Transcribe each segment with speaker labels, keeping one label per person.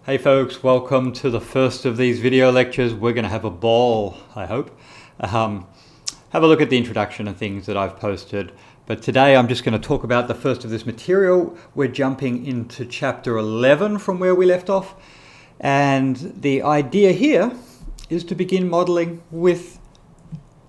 Speaker 1: Hey folks, welcome to the first of these video lectures. We're going to have a ball, I hope. Have a look at the introduction and things that I've posted. But today I'm just going to talk about the first of this material. We're jumping into chapter 11 from where we left off. And the idea here is to begin modeling with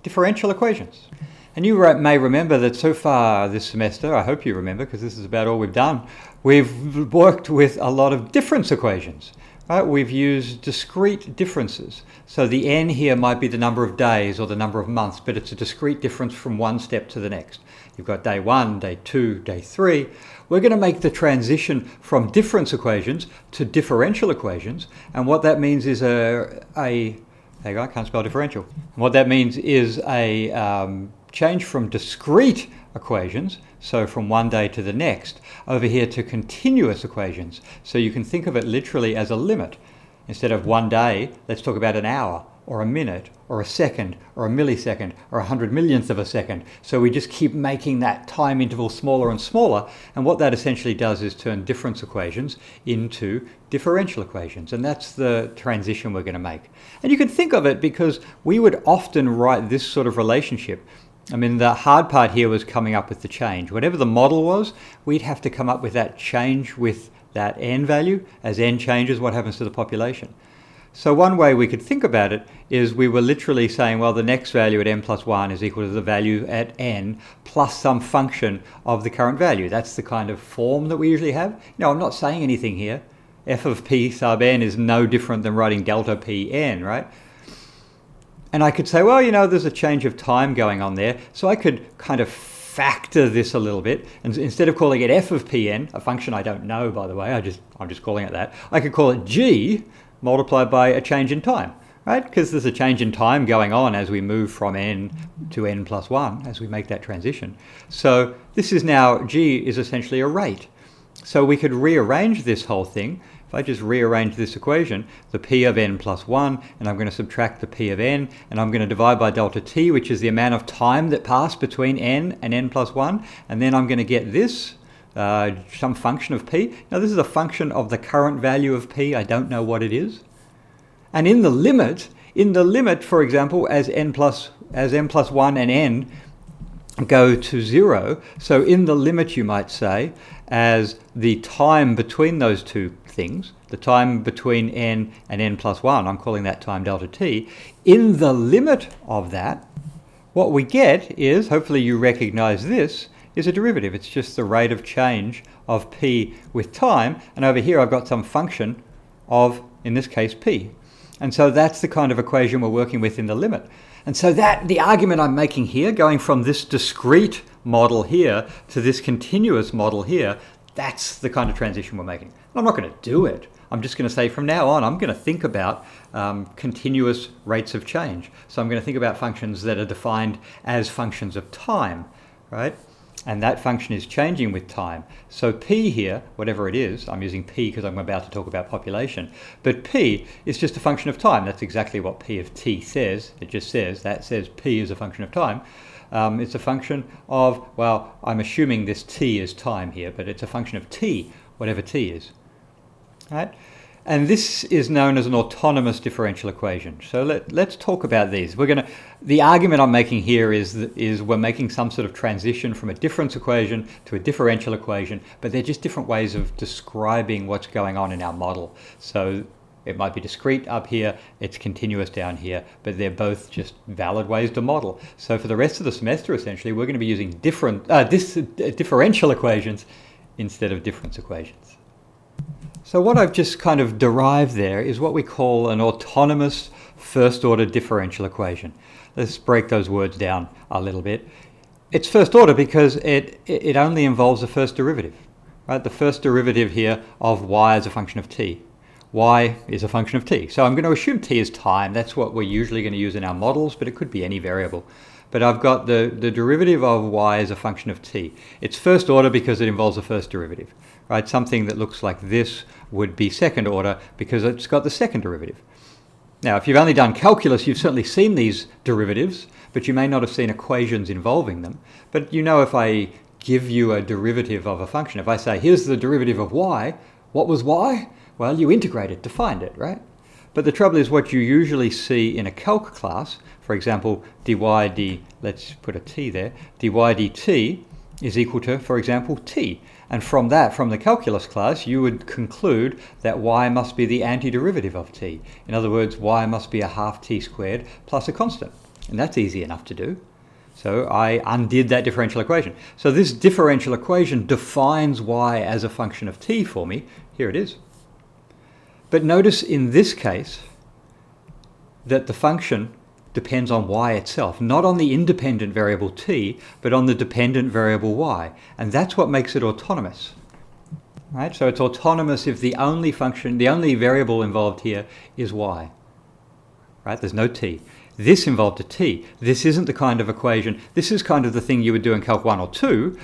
Speaker 1: differential equations. And you may remember that so far this semester, I hope you remember because this is about all we've done, we've worked with a lot of difference equations. Right? We've used discrete differences. So the n here might be the number of days or the number of months, but it's a discrete difference from one step to the next. You've got day 1, day 2, day 3. We're going to make the transition from difference equations to differential equations. And what that means is I can't spell differential. And what that means is a change from discrete equations, so from one day to the next, over here to continuous equations. So you can think of it literally as a limit. Instead of one day, let's talk about an hour, or a minute, or a second, or a millisecond, or 100 millionth of a second. So we just keep making that time interval smaller and smaller. And what that essentially does is turn difference equations into differential equations. And that's the transition we're going to make. And you can think of it because we would often write this sort of relationship. I mean, the hard part here was coming up with the change. Whatever the model was, we'd have to come up with that change with that n value. As n changes, what happens to the population? So one way we could think about it is we were literally saying, well, the next value at n plus 1 is equal to the value at n plus some function of the current value. That's the kind of form that we usually have. No, I'm not saying anything here. F of p sub n is no different than writing delta p n, right? And I could say, well, you know, there's a change of time going on there. So I could kind of factor this a little bit. And instead of calling it f of pn, a function I don't know, by the way, I'm just calling it that, I could call it g multiplied by a change in time, right? Because there's a change in time going on as we move from n to n plus 1, as we make that transition. So this is now, g is essentially a rate. So we could rearrange this whole thing. If I just rearrange this equation, the p of n plus 1, and I'm going to subtract the p of n, and I'm going to divide by delta t, which is the amount of time that passed between n and n plus 1, and then I'm going to get this, some function of p. Now this is a function of the current value of p. I don't know what it is. And in the limit, for example, as n plus 1 and n go to 0, so in the limit you might say, as the time between those two things, the time between n and n plus 1, I'm calling that time delta t, in the limit of that, what we get is, hopefully you recognize this, is a derivative. It's just the rate of change of p with time, and over here I've got some function of, in this case, p. And so that's the kind of equation we're working with in the limit. And so that the argument I'm making here, going from this discrete model here to this continuous model here, that's the kind of transition we're making. I'm not going to do it. I'm just going to say from now on, I'm going to think about continuous rates of change. So I'm going to think about functions that are defined as functions of time, right? And that function is changing with time. So p here, whatever it is, I'm using p because I'm about to talk about population, but p is just a function of time. That's exactly what p of t says. It just says, that says p is a function of time. It's a function of, well, I'm assuming this t is time here, but it's a function of t, whatever t is. Right? And this is known as an autonomous differential equation. So let's talk about these. The argument I'm making here is we're making some sort of transition from a difference equation to a differential equation, but they're just different ways of describing what's going on in our model. So it might be discrete up here, it's continuous down here, but they're both just valid ways to model. So for the rest of the semester, essentially, we're going to be using differential equations instead of difference equations. So what I've just kind of derived there is what we call an autonomous first-order differential equation. Let's break those words down a little bit. It's first order because it only involves the first derivative, right? The first derivative here of y as a function of t. Y is a function of t. So I'm going to assume t is time. That's what we're usually going to use in our models, but it could be any variable. But I've got the derivative of y as a function of t. It's first order because it involves the first derivative, right? Something that looks like this would be second order because it's got the second derivative. Now, if you've only done calculus, you've certainly seen these derivatives, but you may not have seen equations involving them. But you know, if I give you a derivative of a function, if I say, here's the derivative of y, what was y? Well, you integrate it to find it, right? But the trouble is what you usually see in a calc class, for example, let's put a t there, dy dt is equal to, for example, t. And from the calculus class, you would conclude that y must be the antiderivative of t. In other words, y must be a half t squared plus a constant. And that's easy enough to do. So I undid that differential equation. So this differential equation defines y as a function of t for me. Here it is. But notice in this case that the function depends on y itself, not on the independent variable t, but on the dependent variable y. And that's what makes it autonomous. Right? So it's autonomous if the only variable involved here is y. Right? There's no t. This involved a t. This isn't the kind of equation, this is kind of the thing you would do in Calc 1 or 2,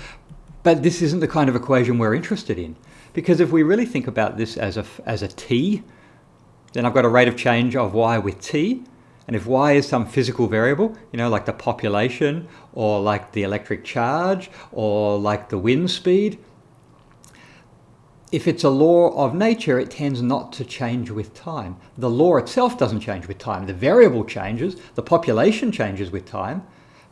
Speaker 1: but this isn't the kind of equation we're interested in. Because if we really think about this as a t, then I've got a rate of change of y with t, and if y is some physical variable, like the population, or like the electric charge, or like the wind speed, if it's a law of nature, it tends not to change with time. The law itself doesn't change with time. The variable changes, the population changes with time,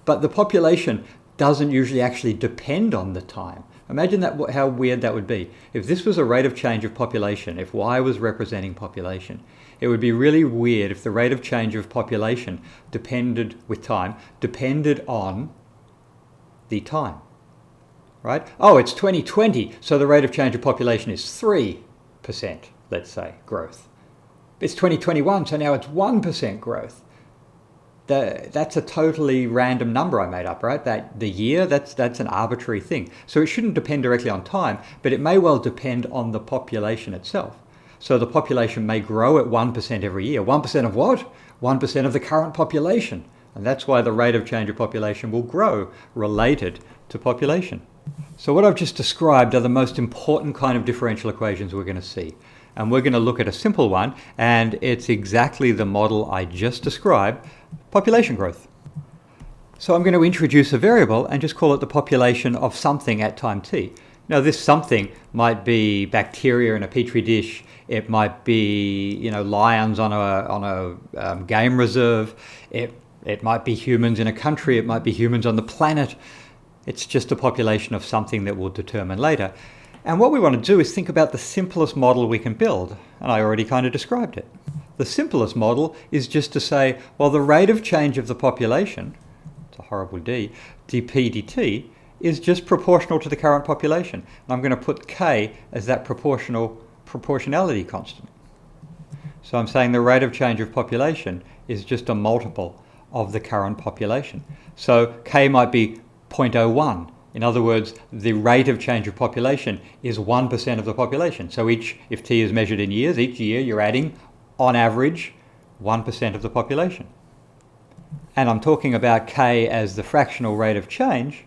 Speaker 1: but the population doesn't usually actually depend on the time. Imagine how weird that would be. If this was a rate of change of population, if y was representing population, it would be really weird if the rate of change of population depended on the time. Right? Oh, it's 2020, so the rate of change of population is 3%, let's say, growth. It's 2021, so now it's 1% growth. That's a totally random number I made up, right? The year, that's an arbitrary thing. So it shouldn't depend directly on time, but it may well depend on the population itself. So the population may grow at 1% every year. 1% of what? 1% of the current population. And that's why the rate of change of population will grow related to population. So what I've just described are the most important kind of differential equations we're going to see. And we're going to look at a simple one, and it's exactly the model I just described, population growth. So I'm going to introduce a variable and just call it the population of something at time t. Now this something might be bacteria in a petri dish, it might be lions on a game reserve, it might be humans in a country, it might be humans on the planet. It's just a population of something that we'll determine later. And what we want to do is think about the simplest model we can build. And I already kind of described it. The simplest model is just to say, well, the rate of change of the population, it's a horrible d, dp dt, is just proportional to the current population. And I'm going to put k as that proportionality constant. So I'm saying the rate of change of population is just a multiple of the current population. So k might be 0.01. In other words, the rate of change of population is 1% of the population. So if t is measured in years, each year you're adding, on average, 1% of the population. And I'm talking about k as the fractional rate of change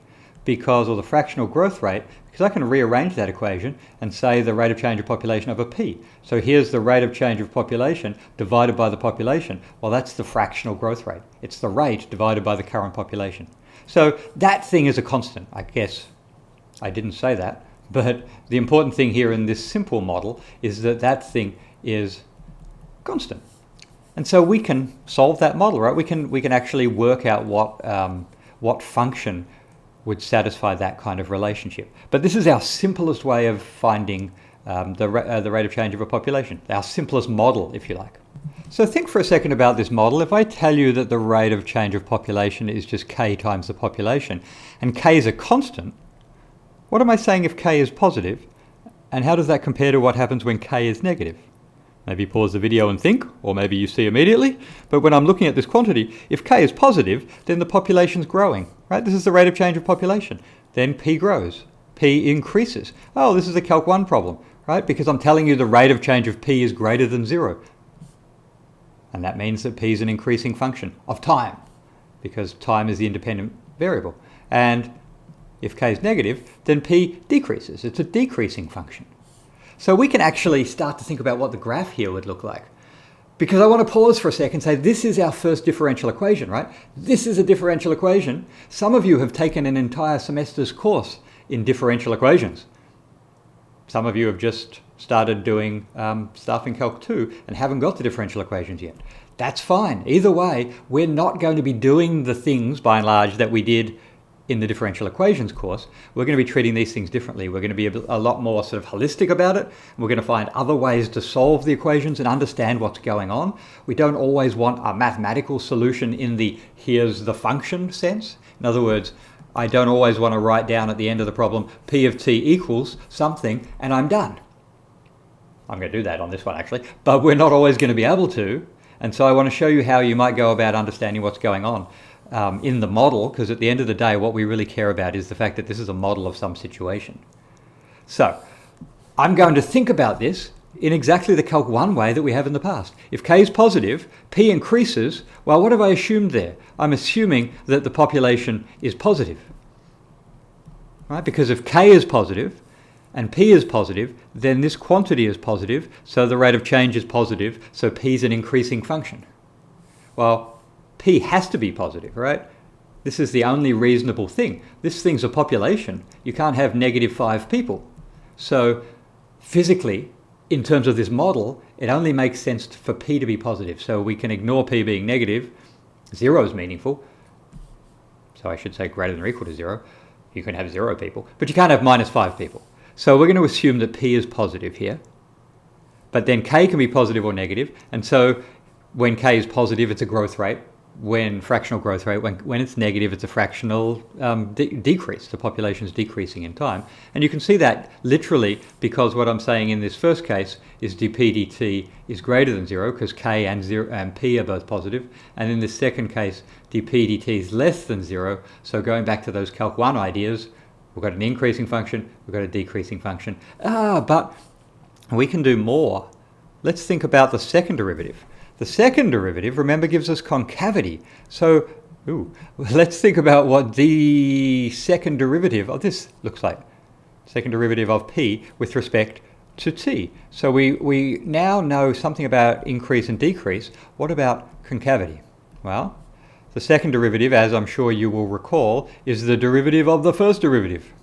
Speaker 1: or the fractional growth rate, because I can rearrange that equation and say the rate of change of population over p. So here's the rate of change of population divided by the population. Well, that's the fractional growth rate. It's the rate divided by the current population. So that thing is a constant, I guess. I didn't say that, but the important thing here in this simple model is that thing is constant. And so we can solve that model, right? We can actually work out what function would satisfy that kind of relationship. But this is our simplest way of finding the rate of change of a population, our simplest model, if you like. So think for a second about this model. If I tell you that the rate of change of population is just k times the population, and k is a constant, what am I saying if k is positive? And how does that compare to what happens when k is negative? Maybe pause the video and think, or maybe you see immediately. But when I'm looking at this quantity, if k is positive, then the population's growing, right? This is the rate of change of population. Then p grows, p increases. Oh, this is a Calc 1 problem, right? Because I'm telling you the rate of change of p is greater than 0. And that means that p is an increasing function of time, because time is the independent variable. And if k is negative, then p decreases. It's a decreasing function. So we can actually start to think about what the graph here would look like. Because I want to pause for a second and say, this is our first differential equation, right? This is a differential equation. Some of you have taken an entire semester's course in differential equations. Some of you have just started doing stuff in Calc 2 and haven't got the differential equations yet. That's fine. Either way, we're not going to be doing the things, by and large, that we did in the differential equations course. We're going to be treating these things differently. We're going to be a lot more sort of holistic about it. We're going to find other ways to solve the equations and understand what's going on. We don't always want a mathematical solution in the here's the function sense. In other words, I don't always want to write down at the end of the problem P of t equals something and I'm done. I'm going to do that on this one actually, but we're not always going to be able to. And so I want to show you how you might go about understanding what's going on in the model, because at the end of the day, what we really care about is the fact that this is a model of some situation. So I'm going to think about this in exactly the Calc 1 way that we have in the past. If k is positive, p increases. Well, what have I assumed there? I'm assuming that the population is positive, right? Because if k is positive and p is positive, then this quantity is positive, so the rate of change is positive, so p is an increasing function. Well, p has to be positive, right? This is the only reasonable thing. This thing's a population. You can't have -5 people. So physically, in terms of this model, it only makes sense for p to be positive. So we can ignore p being negative. 0 is meaningful. So I should say greater than or equal to 0. You can have 0 people, but you can't have -5 people. So we're going to assume that p is positive here. But then k can be positive or negative. And so when k is positive, it's a growth rate. When fractional growth rate, when it's negative, it's a fractional decrease. The population is decreasing in time. And you can see that literally because what I'm saying in this first case is dp dt is greater than 0 because k and p are both positive. And in this second case, dp dt is less than 0. So going back to those Calc 1 ideas, we've got an increasing function, we've got a decreasing function. But we can do more. Let's think about the second derivative. The second derivative, remember, gives us concavity. So, let's think about what the second derivative of this looks like. Second derivative of p with respect to t. So we now know something about increase and decrease. What about concavity? Well, the second derivative, as I'm sure you will recall, is the derivative of the first derivative.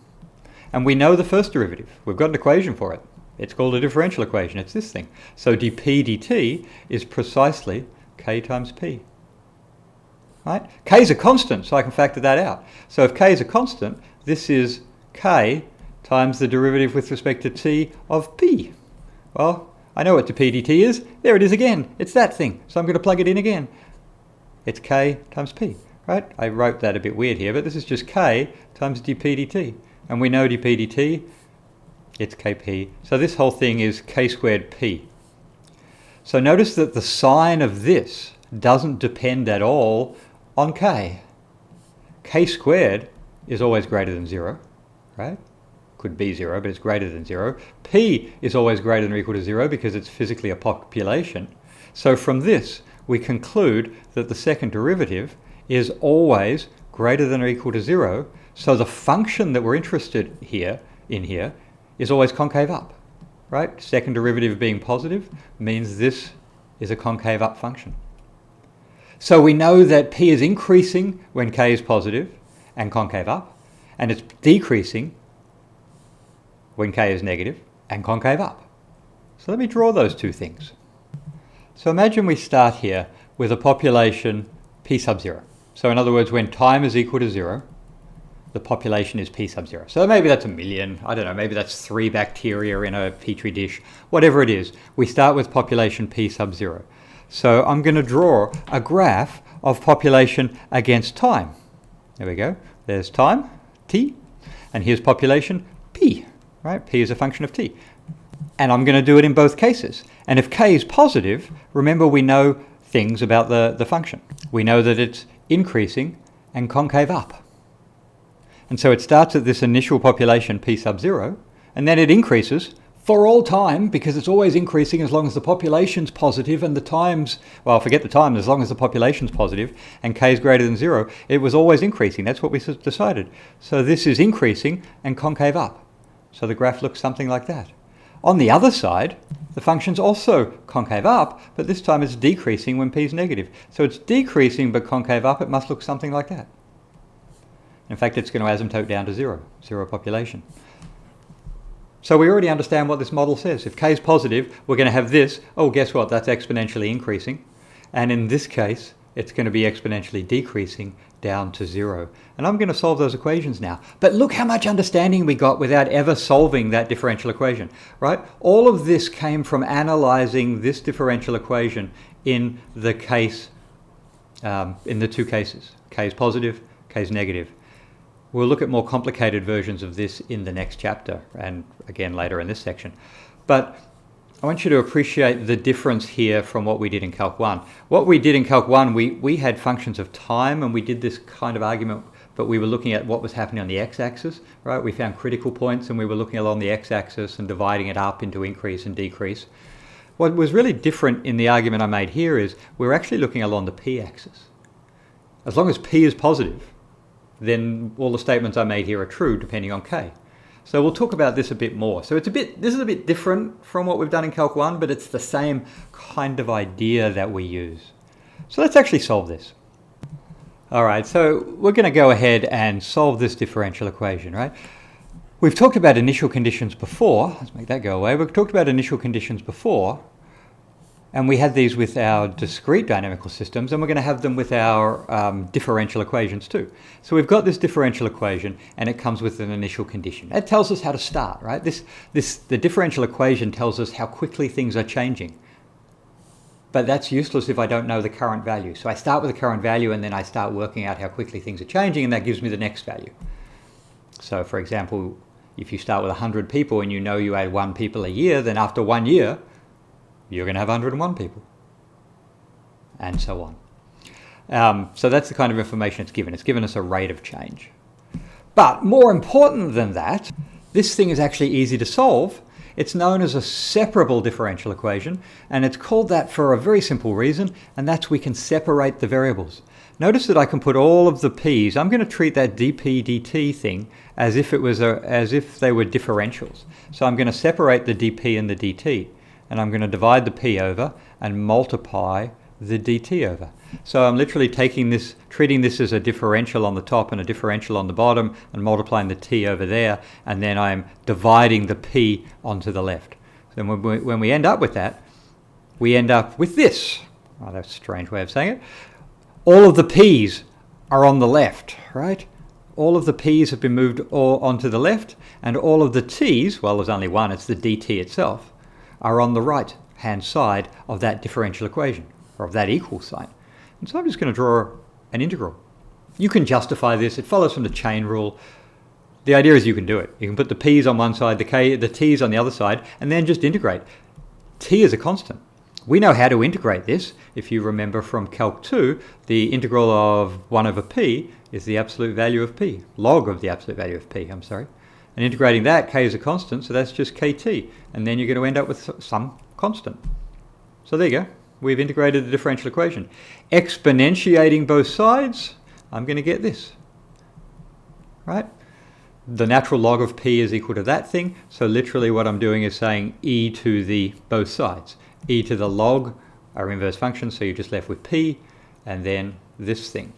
Speaker 1: And we know the first derivative. We've got an equation for it. It's called a differential equation. It's this thing. So dp dt is precisely k times p. Right? K is a constant, so I can factor that out. So if k is a constant, this is k times the derivative with respect to t of p. Well, I know what dp dt is. There it is again. It's that thing. So I'm going to plug it in again. It's k times p. Right? I wrote that a bit weird here, but this is just k times dp dt. And we know dp dt, it's kp. So this whole thing is k squared p. So notice that the sign of this doesn't depend at all on k. K squared is always greater than 0, right? Could be 0, but it's greater than 0. P is always greater than or equal to 0 because it's physically a population. So from this, we conclude that the second derivative is always greater than or equal to 0. So the function that we're interested in here is always concave up, right? Second derivative being positive means this is a concave up function. So we know that p is increasing when k is positive and concave up, and it's decreasing when k is negative and concave up. So let me draw those two things. So imagine we start here with a population p sub 0. So in other words, when time is equal to 0, the population is p sub 0. So maybe that's 1 million, I don't know, maybe that's 3 bacteria in a petri dish, whatever it is. We start with population p sub 0. So I'm going to draw a graph of population against time. There we go. There's time, t, and here's population, p, right? P is a function of t. And I'm going to do it in both cases. And if k is positive, remember we know things about the function. We know that it's increasing and concave up. And so it starts at this initial population p sub 0, and then it increases for all time because it's always increasing as long as the population's positive and the times, well, forget the time, as long as the population's positive and k is greater than 0, it was always increasing. That's what we decided. So this is increasing and concave up. So the graph looks something like that. On the other side, the function's also concave up, but this time it's decreasing when p is negative. So it's decreasing but concave up. It must look something like that. In fact, it's going to asymptote down to 0 population. So we already understand what this model says. If k is positive, we're going to have this. Oh, guess what? That's exponentially increasing. And in this case, it's going to be exponentially decreasing down to 0. And I'm going to solve those equations now. But look how much understanding we got without ever solving that differential equation, right? All of this came from analyzing this differential equation in the case, in the two cases. K is positive, k is negative. We'll look at more complicated versions of this in the next chapter and again later in this section. But I want you to appreciate the difference here from what we did in Calc 1. What we did in Calc 1, we had functions of time and we did this kind of argument, but we were looking at what was happening on the x-axis, right? We found critical points and we were looking along the x-axis and dividing it up into increase and decrease. What was really different in the argument I made here is we're actually looking along the p-axis. As long as p is positive, then all the statements I made here are true depending on k. So we'll talk about this a bit more. So this is a bit different from what we've done in Calc 1, but it's the same kind of idea that we use. So let's actually solve this. All right, so we're going to go ahead and solve this differential equation, right? We've talked about initial conditions before. Let's make that go away. We've talked about initial conditions before, and we had these with our discrete dynamical systems, and we're going to have them with our differential equations too. So we've got this differential equation, and it comes with an initial condition. It tells us how to start, right? The differential equation tells us how quickly things are changing. But that's useless if I don't know the current value. So I start with the current value, and then I start working out how quickly things are changing, and that gives me the next value. So for example, if you start with 100 people and you know you add 1 people a year, then after 1 year, you're going to have 101 people, and so on. So that's the kind of information it's given. It's given us a rate of change. But more important than that, this thing is actually easy to solve. It's known as a separable differential equation, and it's called that for a very simple reason, and that's we can separate the variables. Notice that I can put all of the p's. I'm going to treat that dp dt thing as if they were differentials. So I'm going to separate the dp and the dt. And I'm going to divide the p over and multiply the dt over. So I'm literally taking this, treating this as a differential on the top and a differential on the bottom, and multiplying the t over there, and then I'm dividing the p onto the left. Then when we end up with that, we end up with this. Oh, that's a strange way of saying it. All of the p's are on the left, right? All of the p's have been moved onto the left, and all of the t's, well, there's only one, it's the dt itself, are on the right hand side of that differential equation, or of that equal sign. And so I'm just going to draw an integral. You can justify this. It follows from the chain rule. The idea is you can do it. You can put the p's on one side, the t's on the other side, and then just integrate. T is a constant. We know how to integrate this. If you remember from Calc 2, the integral of 1 over p is the absolute value of p, log of the absolute value of p, I'm sorry. And integrating that, k is a constant, so that's just kt. And then you're going to end up with some constant. So there you go. We've integrated the differential equation. Exponentiating both sides, I'm going to get this. Right? The natural log of p is equal to that thing. So literally what I'm doing is saying e to the both sides. E to the log are inverse functions, so you're just left with p, and then this thing.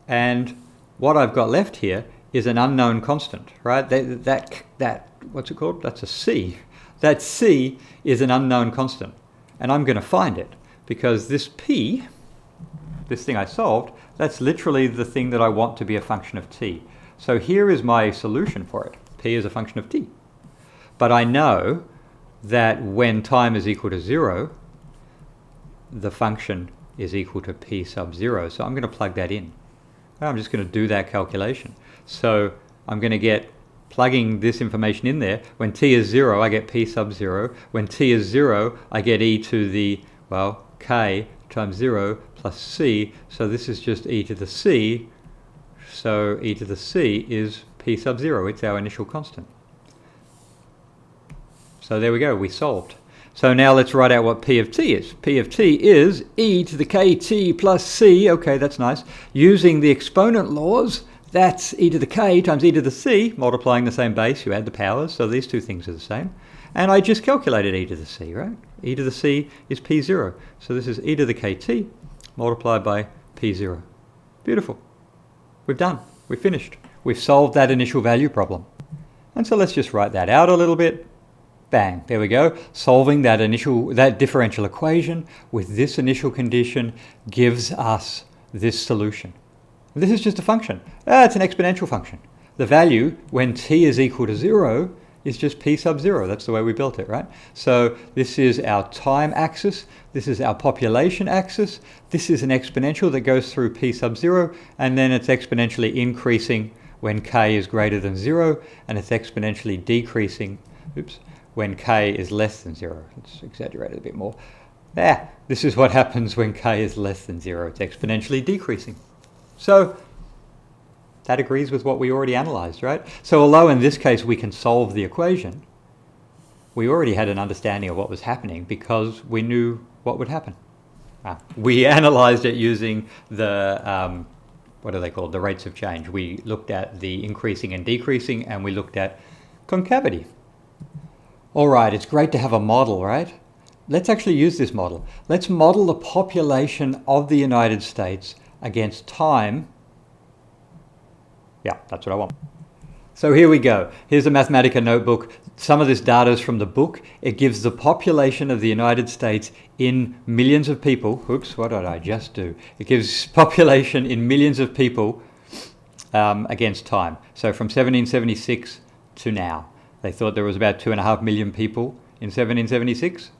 Speaker 1: And what I've got left here is an unknown constant, right? That what's it called? That's a c. That c is an unknown constant, and I'm going to find it because this p, this thing I solved, that's literally the thing that I want to be a function of t. So here is my solution for it. P is a function of t. But I know that when time is equal to 0, the function is equal to p sub 0. So I'm going to plug that in. I'm just going to do that calculation. So I'm going to get, plugging this information in there, when t is 0, I get p sub 0. When t is 0, I get e to the, well, k times 0 plus c. So this is just e to the c. So e to the c is p sub 0. It's our initial constant. So there we go, we solved. So now let's write out what p of t is. P of t is e to the kt plus c. Okay, that's nice. Using the exponent laws, that's e to the k times e to the c, multiplying the same base, you add the powers, so these two things are the same. And I just calculated e to the c, right? E to the c is p0. So this is e to the kt multiplied by p0. Beautiful. We've done. We've finished. We've solved that initial value problem. And so let's just write that out a little bit. Bang, there we go. Solving that differential equation with this initial condition gives us this solution. This is just a function. It's an exponential function. The value when t is equal to 0 is just p sub 0. That's the way we built it, right? So this is our time axis. This is our population axis. This is an exponential that goes through p sub 0, and then it's exponentially increasing when k is greater than 0, and it's exponentially decreasing, when k is less than 0. Let's exaggerate it a bit more. This is what happens when k is less than 0. It's exponentially decreasing. So that agrees with what we already analyzed, right? So although in this case we can solve the equation, we already had an understanding of what was happening because we knew what would happen. We analyzed it using the, what are they called? The rates of change. We looked at the increasing and decreasing, and we looked at concavity. All right, it's great to have a model, right? Let's actually use this model. Let's model the population of the United States against time. Yeah, that's what I want. So here we go. Here's the Mathematica Notebook. Some of this data is from the book. It gives the population of the United States in millions of people. Oops, what did I just do? It gives population in millions of people against time. So from 1776 to now. They thought there was about 2.5 million people in 1776.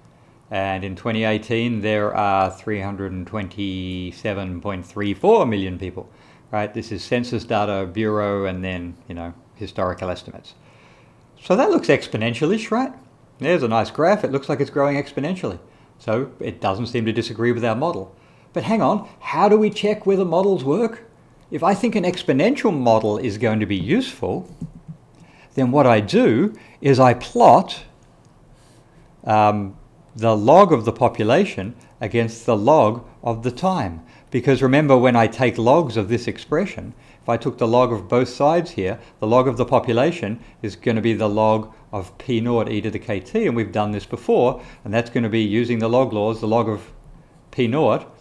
Speaker 1: And in 2018, there are 327.34 million people. Right? This is Census Data Bureau and then, historical estimates. So that looks exponential-ish, right? There's a nice graph. It looks like it's growing exponentially. So it doesn't seem to disagree with our model. But hang on, how do we check whether models work? If I think an exponential model is going to be useful, then what I do is I plot the log of the population against the log of the time. Because remember, when I take logs of this expression, if I took the log of both sides here, the log of the population is going to be the log of p naught e to the kt, and we've done this before, and that's going to be using the log laws, the log of p naught,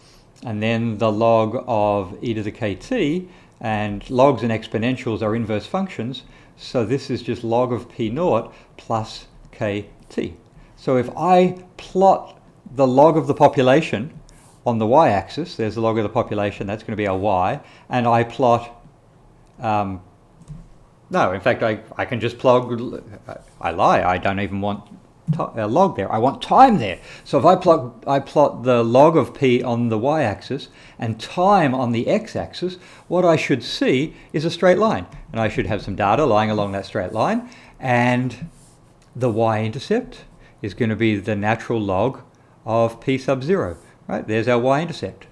Speaker 1: and then the log of e to the kt, and logs and exponentials are inverse functions, so this is just log of p naught plus kt. So if I plot the log of the population on the y-axis, there's the log of the population, that's going to be our y, and I plot, no, in fact, I can just plug, I lie, I don't even want a log there, I want time there. So if I plot the log of p on the y-axis and time on the x-axis, what I should see is a straight line. And I should have some data lying along that straight line, and the y-intercept is going to be the natural log of p sub 0. Right, there's our y-intercept.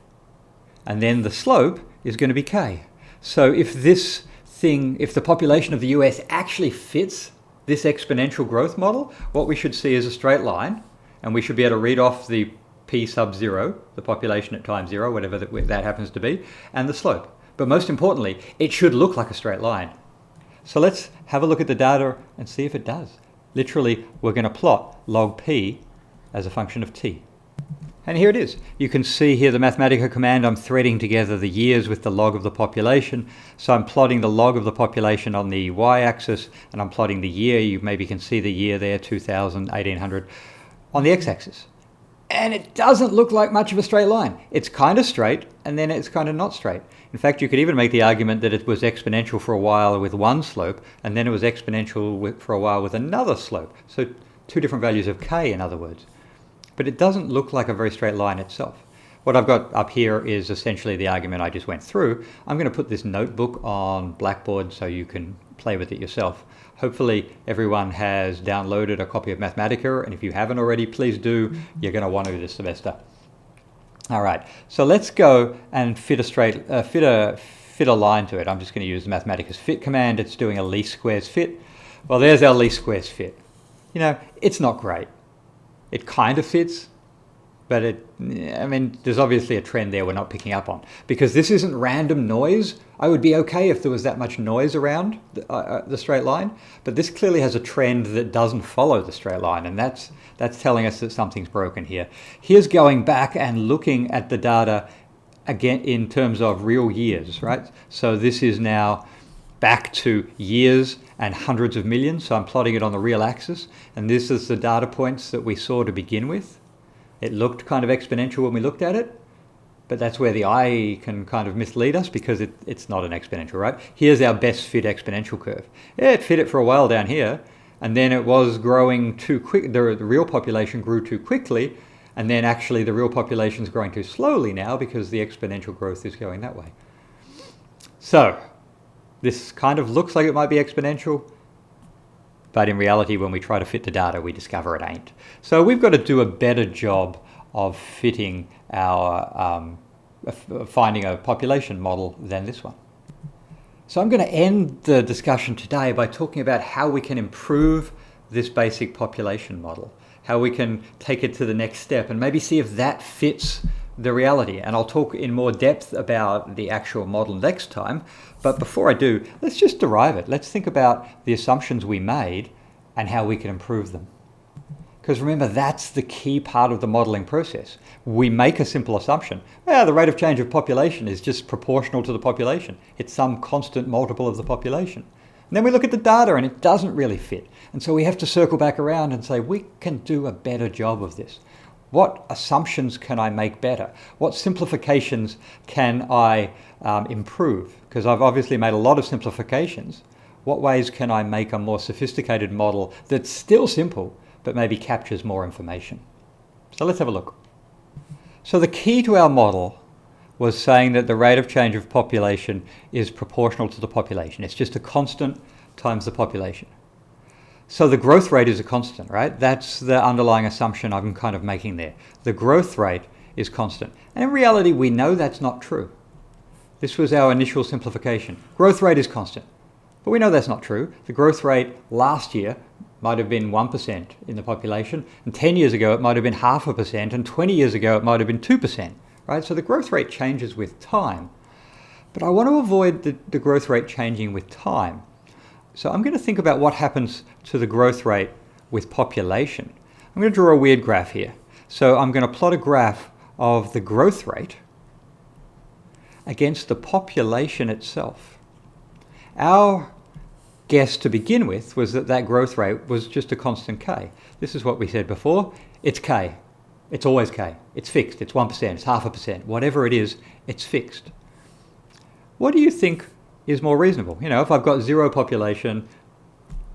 Speaker 1: And then the slope is going to be k. So if the population of the US actually fits this exponential growth model, what we should see is a straight line, and we should be able to read off the p sub 0, the population at time 0, whatever that happens to be, and the slope. But most importantly, it should look like a straight line. So let's have a look at the data and see if it does. Literally, we're going to plot log p as a function of t. And here it is. You can see here the Mathematica command. I'm threading together the years with the log of the population. So I'm plotting the log of the population on the y-axis, and I'm plotting the year. You maybe can see the year there, 2000, 1800, on the x-axis. And it doesn't look like much of a straight line. It's kind of straight, and then it's kind of not straight. In fact, you could even make the argument that it was exponential for a while with one slope, and then it was exponential for a while with another slope. So two different values of k, in other words. But it doesn't look like a very straight line itself. What I've got up here is essentially the argument I just went through. I'm going to put this notebook on Blackboard so you can play with it yourself. Hopefully everyone has downloaded a copy of Mathematica, and if you haven't already, please do. You're going to want to this semester. All right, so let's go and fit a line to it. I'm just going to use the Mathematica's fit command. It's doing a least squares fit. Well, there's our least squares fit. It's not great. It kind of fits, but there's obviously a trend there we're not picking up on. Because this isn't random noise. I would be okay if there was that much noise around the straight line, but this clearly has a trend that doesn't follow the straight line, and that's telling us that something's broken here. Here's going back and looking at the data again in terms of real years, right? So this is now back to years and hundreds of millions. So I'm plotting it on the real axis. And this is the data points that we saw to begin with. It looked kind of exponential when we looked at it, but that's where the eye can kind of mislead us because it's not an exponential, right? Here's our best fit exponential curve. Yeah, it fit it for a while down here, and then it was growing too quick. The real population grew too quickly, and then actually the real population is growing too slowly now because the exponential growth is going that way. So this kind of looks like it might be exponential, but in reality, when we try to fit the data, we discover it ain't. So we've got to do a better job of fitting our, finding a population model than this one. So I'm going to end the discussion today by talking about how we can improve this basic population model, how we can take it to the next step and maybe see if that fits the reality. And I'll talk in more depth about the actual model next time. But before I do, let's just derive it. Let's think about the assumptions we made and how we can improve them. Because remember, that's the key part of the modeling process. We make a simple assumption. Well, the rate of change of population is just proportional to the population. It's some constant multiple of the population. And then we look at the data and it doesn't really fit. And so we have to circle back around and say, we can do a better job of this. What assumptions can I make better? What simplifications can I improve? Because I've obviously made a lot of simplifications. What ways can I make a more sophisticated model that's still simple, but maybe captures more information? So let's have a look. So the key to our model was saying that the rate of change of population is proportional to the population. It's just a constant times the population. So the growth rate is a constant, right? That's the underlying assumption I'm kind of making there. The growth rate is constant. And in reality, we know that's not true. This was our initial simplification. Growth rate is constant. But we know that's not true. The growth rate last year might have been 1% in the population, and 10 years ago it might have been 0.5%, and 20 years ago it might have been 2%, right? So the growth rate changes with time. But I want to avoid the growth rate changing with time. So I'm going to think about what happens to the growth rate with population. I'm going to draw a weird graph here. So I'm going to plot a graph of the growth rate against the population itself. Our guess to begin with was that that growth rate was just a constant k. This is what we said before. It's k. It's always k. It's fixed. It's 1%. It's 0.5%. Whatever it is, it's fixed. What do you think is more reasonable? You know, if I've got zero population,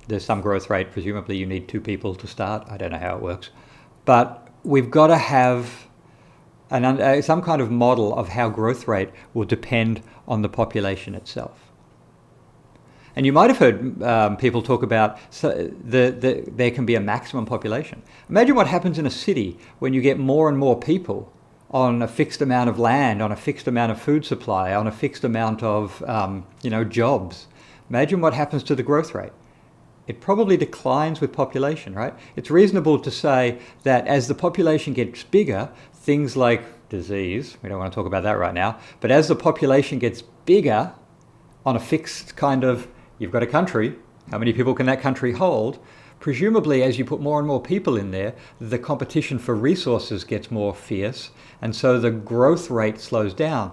Speaker 1: there's some growth rate. Presumably you need 2 people to start. I don't know how it works. But we've got to have some kind of model of how growth rate will depend on the population itself. And you might have heard people talk about there can be a maximum population. Imagine what happens in a city when you get more and more people on a fixed amount of land, on a fixed amount of food supply, on a fixed amount of jobs. Imagine what happens to the growth rate. It probably declines with population, right? It's reasonable to say that as the population gets bigger, things like disease, we don't want to talk about that right now, but as the population gets bigger on a fixed kind of, you've got a country, how many people can that country hold? Presumably, as you put more and more people in there, the competition for resources gets more fierce, and so the growth rate slows down.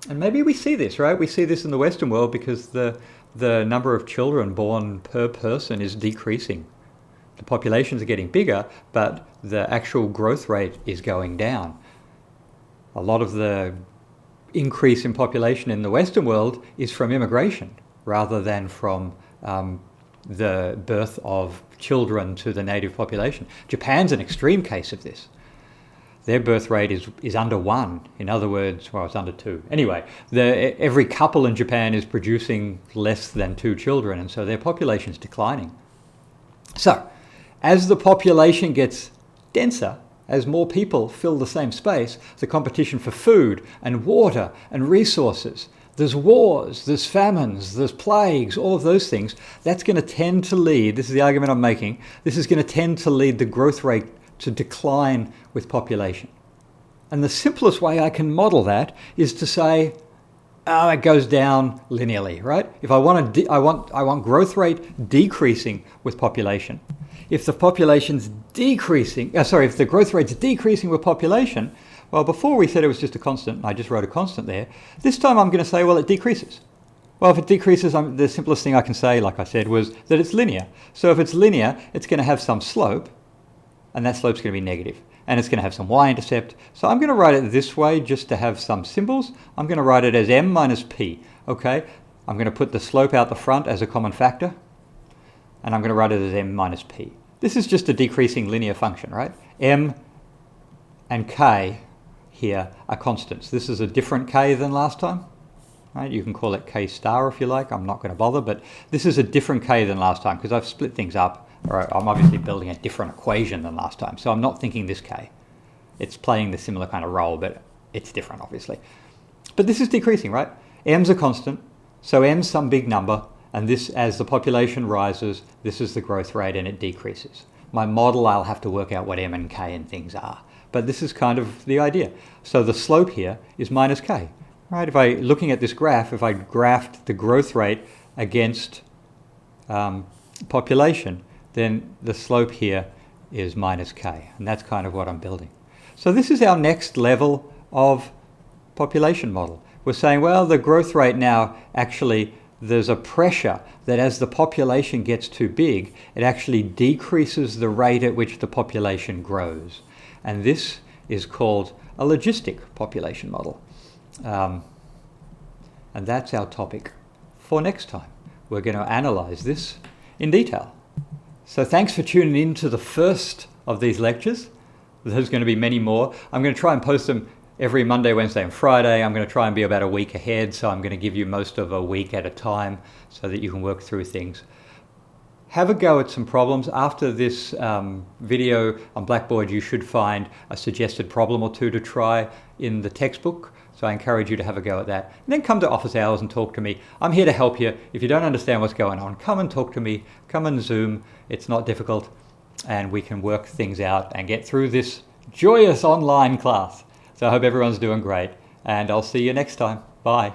Speaker 1: And maybe we see this, right? We see this in the Western world because the number of children born per person is decreasing. The populations are getting bigger, but the actual growth rate is going down. A lot of the increase in population in the Western world is from immigration, rather than from the birth of children to the native population. Japan's an extreme case of this. Their birth rate is under 1. In other words, well, it's under 2. Anyway, every couple in Japan is producing less than 2 children, and so their population is declining. So, as the population gets denser, as more people fill the same space, the competition for food and water and resources, there's wars, there's famines, there's plagues, all of those things. That's going to tend to lead, this is the argument I'm making, this is going to tend to lead the growth rate to decline with population. And the simplest way I can model that is to say, oh, it goes down linearly, right? If I want growth rate decreasing with population. If the population's decreasing, if the growth rate's decreasing with population, well, before we said it was just a constant, I just wrote a constant there. This time I'm going to say, well, it decreases. Well, if it decreases, the simplest thing I can say, like I said, was that it's linear. So if it's linear, it's going to have some slope, and that slope's going to be negative. And it's going to have some y-intercept. So I'm going to write it this way just to have some symbols. I'm going to write it as m minus p, okay? I'm going to put the slope out the front as a common factor, and I'm going to write it as m minus p. This is just a decreasing linear function, right? M and k here are constants. This is a different k than last time, right? You can call it k star if you like. I'm not going to bother, but this is a different k than last time because I've split things up. Or I'm obviously building a different equation than last time, so I'm not thinking this k. It's playing the similar kind of role, but it's different, obviously. But this is decreasing, right? M's a constant, so m's some big number, and this, as the population rises, this is the growth rate and it decreases. My model, I'll have to work out what m and k and things are, but this is kind of the idea. So the slope here is minus k, right? If I, looking at this graph, if I graphed the growth rate against population, then the slope here is minus k, and that's kind of what I'm building. So this is our next level of population model. We're saying, well, the growth rate now, actually, there's a pressure that as the population gets too big, it actually decreases the rate at which the population grows. And this is called a logistic population model. And that's our topic for next time. We're going to analyze this in detail. So thanks for tuning in to the first of these lectures. There's going to be many more. I'm going to try and post them every Monday, Wednesday, and Friday. I'm going to try and be about a week ahead, so I'm going to give you most of a week at a time so that you can work through things. Have a go at some problems. After this video on Blackboard, you should find a suggested problem or two to try in the textbook. So I encourage you to have a go at that. And then come to office hours and talk to me. I'm here to help you. If you don't understand what's going on, come and talk to me. Come and Zoom. It's not difficult. And we can work things out and get through this joyous online class. So I hope everyone's doing great. And I'll see you next time. Bye.